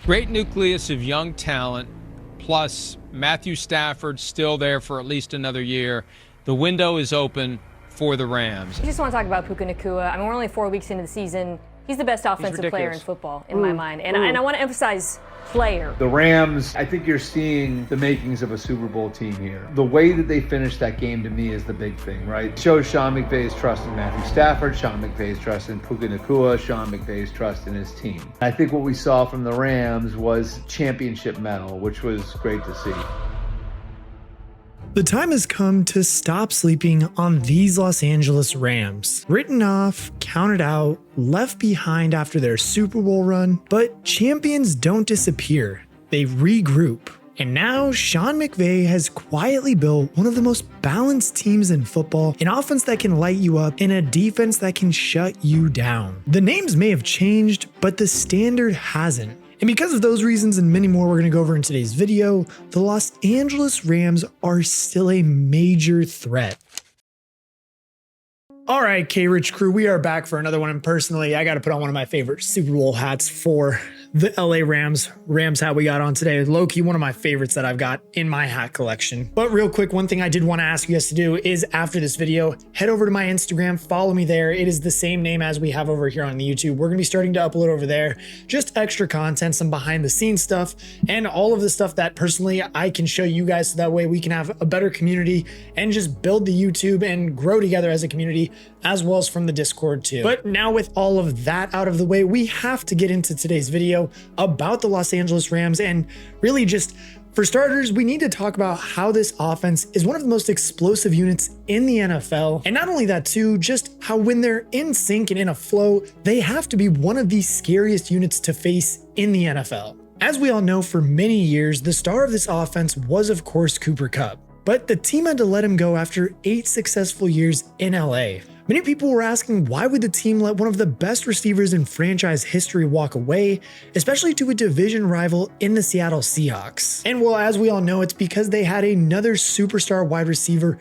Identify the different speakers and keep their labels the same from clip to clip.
Speaker 1: Great nucleus of young talent, plus Matthew Stafford still there for at least another year. The window is open for the Rams.
Speaker 2: I just want to talk about Puka Nacua. I mean, we're only 4 weeks into the season. He's the best offensive player in football, in my mind. And I want to emphasize player.
Speaker 3: The Rams, I think you're seeing the makings of a Super Bowl team here. The way that they finished that game, to me, is the big thing, right? It shows Sean McVay's trust in Matthew Stafford, Sean McVay's trust in Puka Nacua, Sean McVay's trust in his team. I think what we saw from the Rams was championship mettle, which was great to see.
Speaker 4: The time has come to stop sleeping on these Los Angeles Rams. Written off, counted out, left behind after their Super Bowl run, but champions don't disappear. They regroup. And now Sean McVay has quietly built one of the most balanced teams in football, an offense that can light you up and a defense that can shut you down. The names may have changed, but the standard hasn't. And because of those reasons and many more we're going to go over in today's video, the Los Angeles Rams are still a major threat. All right, KRICH crew, we are back for another one. And personally, I got to put on one of my favorite Super Bowl hats for the LA Rams. Rams hat we got on today. Low-key, one of my favorites that I've got in my hat collection. But real quick, one thing I did want to ask you guys to do is after this video, head over to my Instagram, follow me there. It is the same name as we have over here on the YouTube. We're going to be starting to upload over there just extra content, some behind the scenes stuff, and all of the stuff that personally I can show you guys so that way we can have a better community and just build the YouTube and grow together as a community, as well as from the Discord too. But now with all of that out of the way, we have to get into today's video about the Los Angeles Rams. And really just for starters, we need to talk about how this offense is one of the most explosive units in the NFL. And not only that too, just how when they're in sync and in a flow, they have to be one of the scariest units to face in the NFL. As we all know, for many years, the star of this offense was of course Cooper Kupp. But the team had to let him go after 8 successful years in LA. Many people were asking why would the team let one of the best receivers in franchise history walk away, especially to a division rival in the Seattle Seahawks. And well, as we all know, it's because they had another superstar wide receiver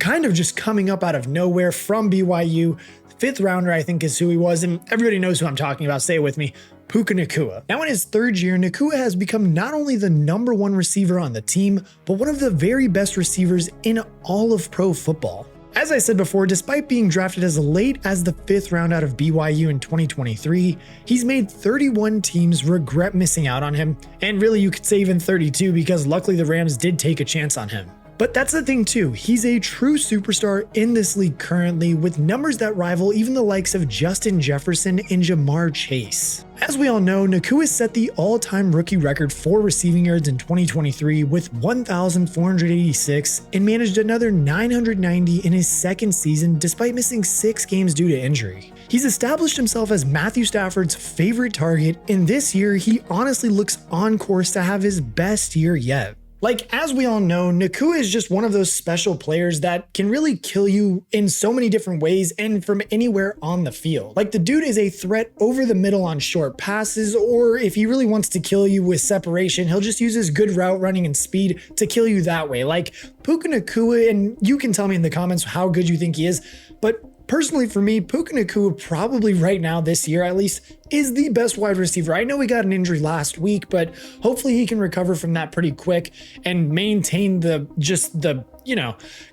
Speaker 4: kind of just coming up out of nowhere from BYU. 5th rounder, I think, is who he was, and everybody knows who I'm talking about. Say it with me. Puka Nacua. Now in his 3rd year, Nacua has become not only the #1 receiver on the team, but one of the very best receivers in all of pro football. As I said before, despite being drafted as late as the 5th round out of BYU in 2023, he's made 31 teams regret missing out on him, and really you could say even 32 because luckily the Rams did take a chance on him. But that's the thing too, he's a true superstar in this league currently with numbers that rival even the likes of Justin Jefferson and Jamar Chase. As we all know, Nacua set the all-time rookie record for receiving yards in 2023 with 1,486 and managed another 990 in his 2nd season despite missing 6 games due to injury. He's established himself as Matthew Stafford's favorite target, and this year he honestly looks on course to have his best year yet. Like, as we all know, Nacua is just one of those special players that can really kill you in so many different ways and from anywhere on the field. Like, the dude is a threat over the middle on short passes, or if he really wants to kill you with separation, he'll just use his good route running and speed to kill you that way. Like, Puka Nacua, and you can tell me in the comments how good you think he is, but personally for me, Puka Nacua probably right now this year at least is the best wide receiver. I know he got an injury last week, but hopefully he can recover from that pretty quick and maintain the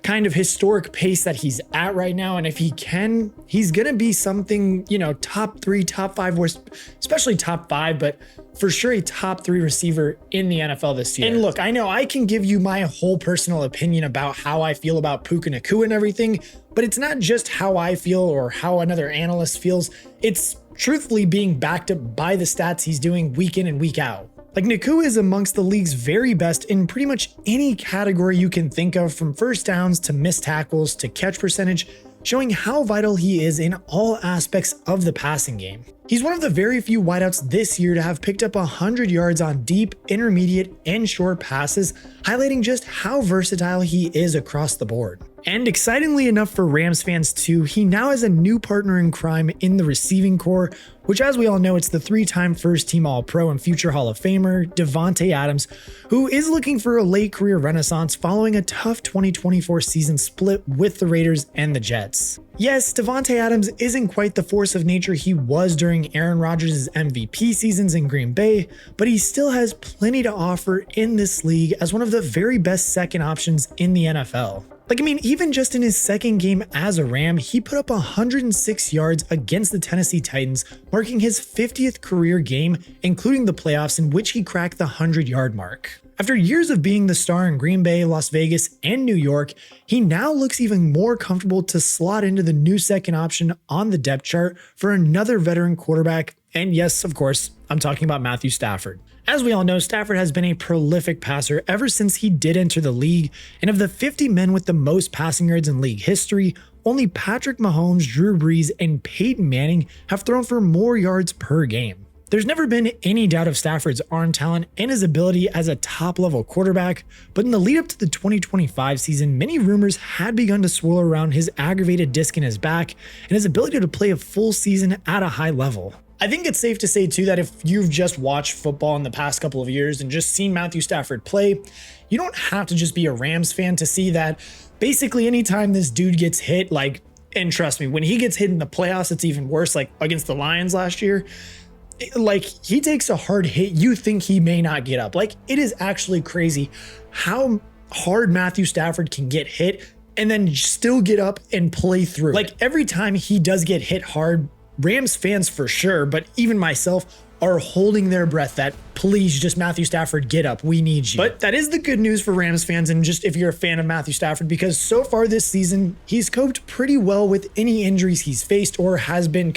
Speaker 4: kind of historic pace that he's at right now. And if he can, he's going to be something, top 3, top 5, especially top 5, but for sure a top 3 receiver in the NFL this year. And look, I know I can give you my whole personal opinion about how I feel about Puka Nacua and everything, but it's not just how I feel or how another analyst feels. It's truthfully being backed up by the stats he's doing week in and week out. Like, Nacua is amongst the league's very best in pretty much any category you can think of, from first downs to missed tackles to catch percentage, showing how vital he is in all aspects of the passing game. He's one of the very few wideouts this year to have picked up 100 yards on deep, intermediate, and short passes, highlighting just how versatile he is across the board. And excitingly enough for Rams fans too, he now has a new partner in crime in the receiving corps, which, as we all know, it's the 3-time first-team All-Pro and future Hall of Famer, Davante Adams, who is looking for a late career renaissance following a tough 2024 season split with the Raiders and the Jets. Yes, Davante Adams isn't quite the force of nature he was during Aaron Rodgers' MVP seasons in Green Bay, but he still has plenty to offer in this league as one of the very best second options in the NFL. Even just in his second game as a Ram, he put up 106 yards against the Tennessee Titans, marking his 50th career game, including the playoffs in which he cracked the 100-yard mark. After years of being the star in Green Bay, Las Vegas, and New York, he now looks even more comfortable to slot into the new second option on the depth chart for another veteran quarterback. And yes, of course, I'm talking about Matthew Stafford. As we all know, Stafford has been a prolific passer ever since he did enter the league, and of the 50 men with the most passing yards in league history, only Patrick Mahomes, Drew Brees, and Peyton Manning have thrown for more yards per game. There's never been any doubt of Stafford's arm talent and his ability as a top-level quarterback, but in the lead-up to the 2025 season, many rumors had begun to swirl around his aggravated disc in his back and his ability to play a full season at a high level. I think it's safe to say too that if you've just watched football in the past couple of years and just seen Matthew Stafford play, you don't have to just be a Rams fan to see that basically anytime this dude gets hit, and trust me, when he gets hit in the playoffs, it's even worse, like against the Lions last year. He takes a hard hit, you think he may not get up. It is actually crazy how hard Matthew Stafford can get hit and then still get up and play through. Every time he does get hit hard, Rams fans for sure, but even myself, are holding their breath that please just Matthew Stafford, get up, we need you. But that is the good news for Rams fans, and just if you're a fan of Matthew Stafford, because so far this season, he's coped pretty well with any injuries he's faced or has been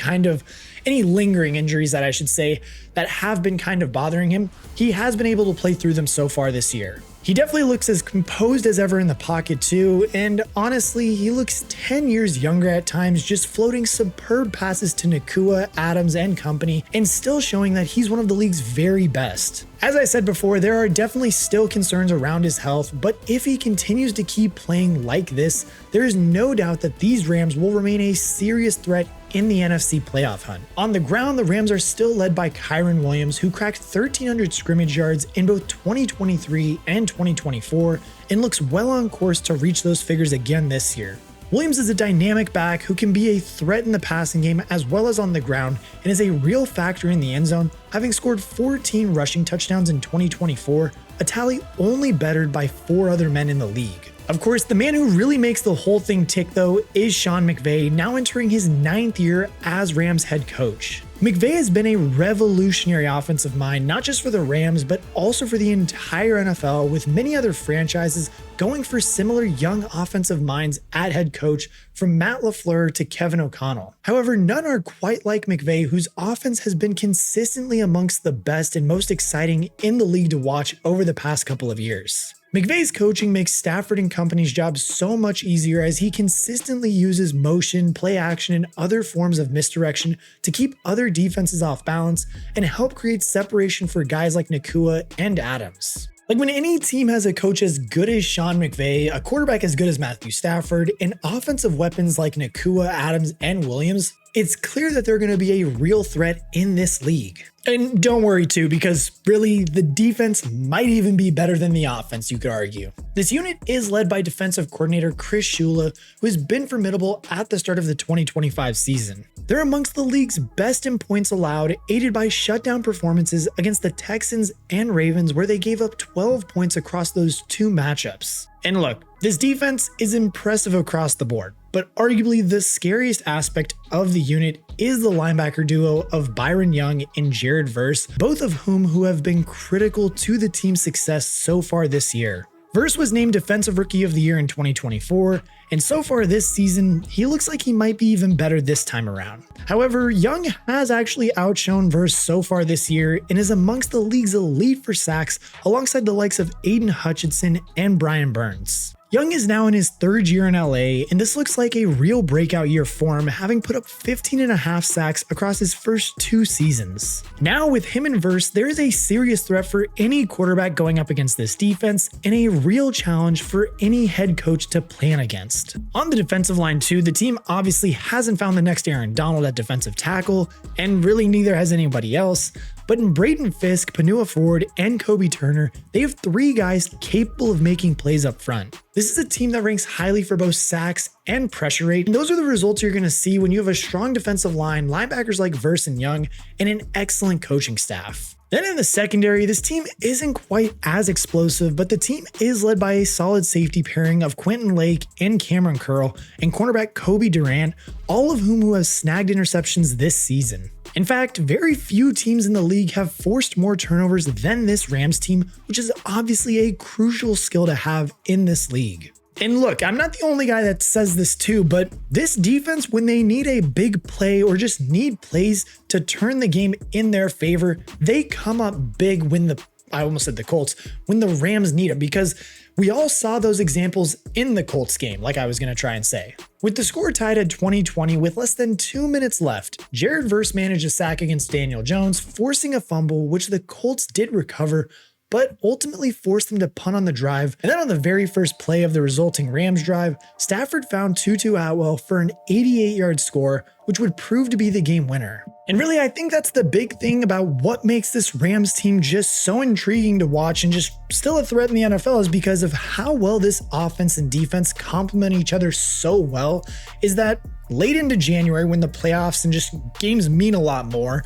Speaker 4: any lingering injuries that I should say that have been kind of bothering him. He has been able to play through them so far this year. He definitely looks as composed as ever in the pocket too, and honestly, he looks 10 years younger at times, just floating superb passes to Nacua, Adams, and company, and still showing that he's one of the league's very best. As I said before, there are definitely still concerns around his health, but if he continues to keep playing like this, there is no doubt that these Rams will remain a serious threat in the NFC playoff hunt. On the ground, the Rams are still led by Kyren Williams, who cracked 1,300 scrimmage yards in both 2023 and 2024, and looks well on course to reach those figures again this year. Williams is a dynamic back who can be a threat in the passing game as well as on the ground, and is a real factor in the end zone, having scored 14 rushing touchdowns in 2024, a tally only bettered by 4 other men in the league. Of course, the man who really makes the whole thing tick though is Sean McVay, now entering his 9th year as Rams head coach. McVay has been a revolutionary offensive mind, not just for the Rams, but also for the entire NFL, with many other franchises going for similar young offensive minds at head coach, from Matt LaFleur to Kevin O'Connell. However, none are quite like McVay, whose offense has been consistently amongst the best and most exciting in the league to watch over the past couple of years. McVay's coaching makes Stafford and company's job so much easier as he consistently uses motion, play action, and other forms of misdirection to keep other defenses off balance and help create separation for guys like Nacua and Adams. When any team has a coach as good as Sean McVay, a quarterback as good as Matthew Stafford, and offensive weapons like Nacua, Adams, and Williams, it's clear that they're going to be a real threat in this league. And don't worry too, because really the defense might even be better than the offense, you could argue. This unit is led by defensive coordinator KRICH, who has been formidable at the start of the 2025 season. They're amongst the league's best in points allowed, aided by shutdown performances against the Texans and Ravens, where they gave up 12 points across those 2 matchups. And look, this defense is impressive across the board, but arguably the scariest aspect of the unit is the linebacker duo of Byron Young and Jared Verse, both of who have been critical to the team's success so far this year. Verse was named Defensive Rookie of the Year in 2024, and so far this season, he looks like he might be even better this time around. However, Young has actually outshone Verse so far this year and is amongst the league's elite for sacks, alongside the likes of Aiden Hutchinson and Brian Burns. Young is now in his third year in LA, and this looks like a real breakout year for him, having put up 15.5 sacks across his first 2 seasons. Now with him in verse, there is a serious threat for any quarterback going up against this defense, and a real challenge for any head coach to plan against. On the defensive line too, the team obviously hasn't found the next Aaron Donald at defensive tackle, and really neither has anybody else. But in Braden Fisk, Panua Ford, and Kobe Turner, they have 3 guys capable of making plays up front. This is a team that ranks highly for both sacks and pressure rate, and those are the results you're going to see when you have a strong defensive line, linebackers like Verse and Young, and an excellent coaching staff. Then in the secondary, this team isn't quite as explosive, but the team is led by a solid safety pairing of Quentin Lake and Cameron Curl, and cornerback Kobe Durant, all of whom have snagged interceptions this season. In fact, very few teams in the league have forced more turnovers than this Rams team, which is obviously a crucial skill to have in this league. And look, I'm not the only guy that says this too, but this defense, when they need a big play or just need plays to turn the game in their favor, they come up big when I almost said the Colts, when the Rams need them, because we all saw those examples in the Colts game, like I was going to try and say. With the score tied at 20-20 with less than 2 minutes left, Jared Verse managed a sack against Daniel Jones, forcing a fumble, which the Colts did recover, but ultimately forced them to punt on the drive. And then on the very first play of the resulting Rams drive, Stafford found Tutu Atwell for an 88-yard score, which would prove to be the game winner. And really, I think that's the big thing about what makes this Rams team just so intriguing to watch and just still a threat in the NFL is because of how well this offense and defense complement each other so well, is that late into January when the playoffs and just games mean a lot more,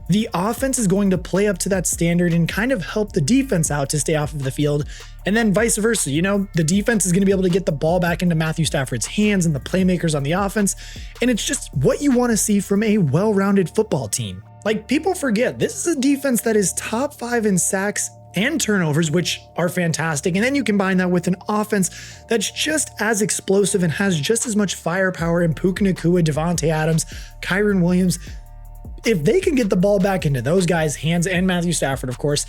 Speaker 4: the offense is going to play up to that standard and kind of help the defense out to stay off of the field. And then vice versa, the defense is going to be able to get the ball back into Matthew Stafford's hands and the playmakers on the offense. And it's just what you want to see from a well-rounded football team. Like, people forget, this is a defense that is top 5 in sacks and turnovers, which are fantastic. And then you combine that with an offense that's just as explosive and has just as much firepower in Puka Nacua, Davante Adams, Kyren Williams. If they can get the ball back into those guys' hands and Matthew Stafford, of course,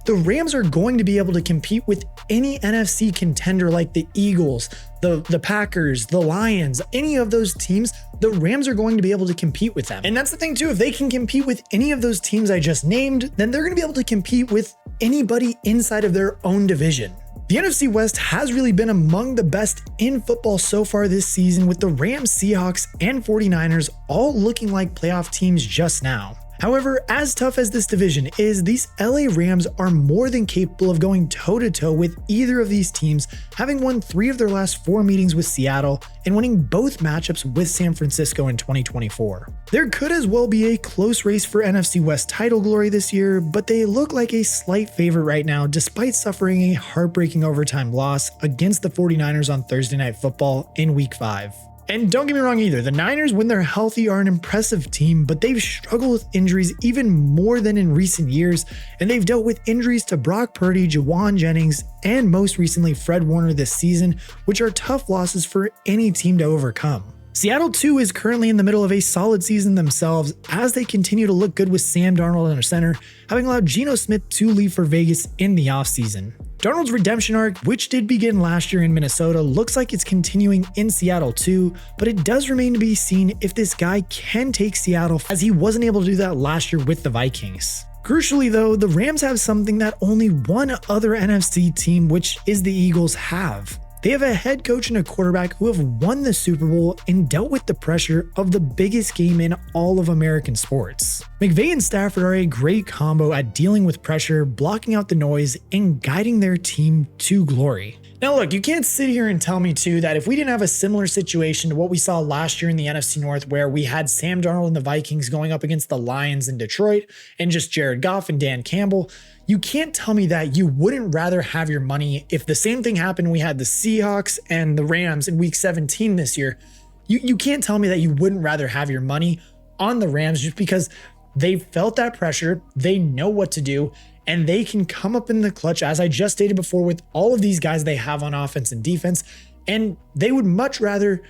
Speaker 4: the Rams are going to be able to compete with any NFC contender like the Eagles, the Packers, the Lions, any of those teams. The Rams are going to be able to compete with them. And that's the thing too, if they can compete with any of those teams I just named, then they're going to be able to compete with anybody inside of their own division. The NFC West has really been among the best in football so far this season, with the Rams, Seahawks, and 49ers all looking like playoff teams just now. However, as tough as this division is, these LA Rams are more than capable of going toe-to-toe with either of these teams, having won 3 of their last 4 meetings with Seattle and winning both matchups with San Francisco in 2024. There could as well be a close race for NFC West title glory this year, but they look like a slight favorite right now despite suffering a heartbreaking overtime loss against the 49ers on Thursday Night Football in Week 5. And don't get me wrong either, the Niners, when they're healthy, are an impressive team, but they've struggled with injuries even more than in recent years, and they've dealt with injuries to Brock Purdy, Jawan Jennings, and most recently Fred Warner this season, which are tough losses for any team to overcome. Seattle too is currently in the middle of a solid season themselves as they continue to look good with Sam Darnold under center, having allowed Geno Smith to leave for Vegas in the offseason. Darnold's redemption arc, which did begin last year in Minnesota, looks like it's continuing in Seattle too, but it does remain to be seen if this guy can take Seattle, as he wasn't able to do that last year with the Vikings. Crucially though, the Rams have something that only one other NFC team, which is the Eagles, have. They have a head coach and a quarterback who have won the Super Bowl and dealt with the pressure of the biggest game in all of American sports. McVay and Stafford are a great combo at dealing with pressure, blocking out the noise, and guiding their team to glory. Now look, you can't sit here and tell me too that if we didn't have a similar situation to what we saw last year in the NFC North, where we had Sam Darnold and the Vikings going up against the Lions in Detroit and just Jared Goff and Dan Campbell, you can't tell me that you wouldn't rather have your money if the same thing happened. We had the Seahawks and the Rams in week 17 this year. You can't tell me that you wouldn't rather have your money on the Rams just because they've felt that pressure, they know what to do, and they can come up in the clutch, as I just stated before, with all of these guys they have on offense and defense. And they would much rather,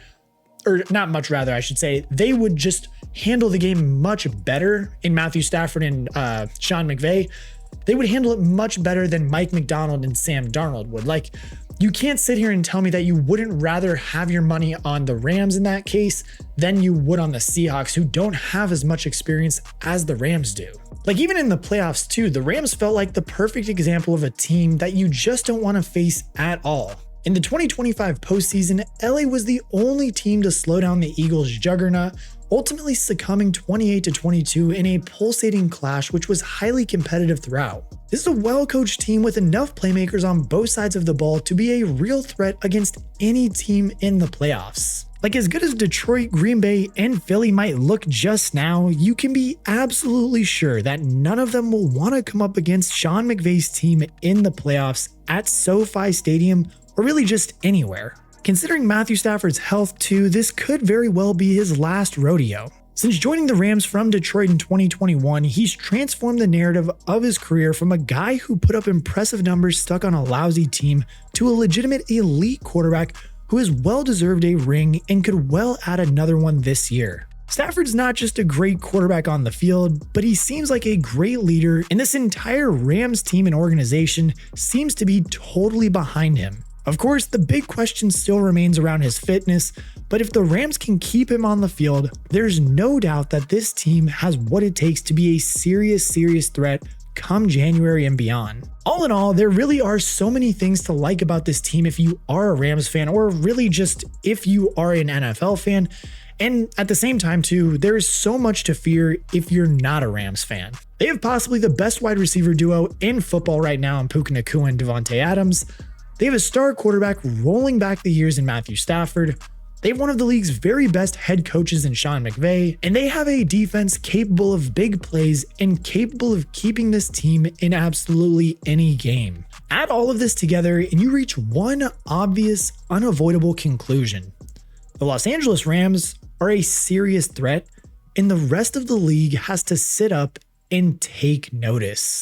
Speaker 4: or not much rather, I should say, they would just handle the game much better in Matthew Stafford and Sean McVay. They would handle it much better than Mike McDonald and Sam Darnold would. Like, You can't sit here and tell me that you wouldn't rather have your money on the Rams in that case than you would on the Seahawks, who don't have as much experience as the Rams do. Like, even in the playoffs too, the Rams felt like the perfect example of a team that you just don't want to face at all. In the 2025 postseason, LA was the only team to slow down the Eagles' juggernaut, ultimately succumbing 28-22 in a pulsating clash which was highly competitive throughout. This is a well-coached team with enough playmakers on both sides of the ball to be a real threat against any team in the playoffs. Like, as good as Detroit, Green Bay, and Philly might look just now, you can be absolutely sure that none of them will want to come up against Sean McVay's team in the playoffs at SoFi Stadium or really just anywhere. Considering Matthew Stafford's health too, this could very well be his last rodeo. Since joining the Rams from Detroit in 2021, he's transformed the narrative of his career from a guy who put up impressive numbers stuck on a lousy team to a legitimate elite quarterback who has well deserved a ring and could well add another one this year. Stafford's not just a great quarterback on the field, but he seems like a great leader, and this entire Rams team and organization seems to be totally behind him. Of course, the big question still remains around his fitness, but if the Rams can keep him on the field, there's no doubt that this team has what it takes to be a serious threat come January and beyond. All in all, there really are so many things to like about this team if you are a Rams fan, or really just if you are an NFL fan. And at the same time too, there is so much to fear if you're not a Rams fan. They have possibly the best wide receiver duo in football right now in Puka Nacua and Davante Adams. They have a star quarterback rolling back the years in Matthew Stafford. They have one of the league's very best head coaches in Sean McVay, and they have a defense capable of big plays and capable of keeping this team in absolutely any game. Add all of this together and you reach one obvious, unavoidable conclusion. The Los Angeles Rams are a serious threat, and the rest of the league has to sit up and take notice.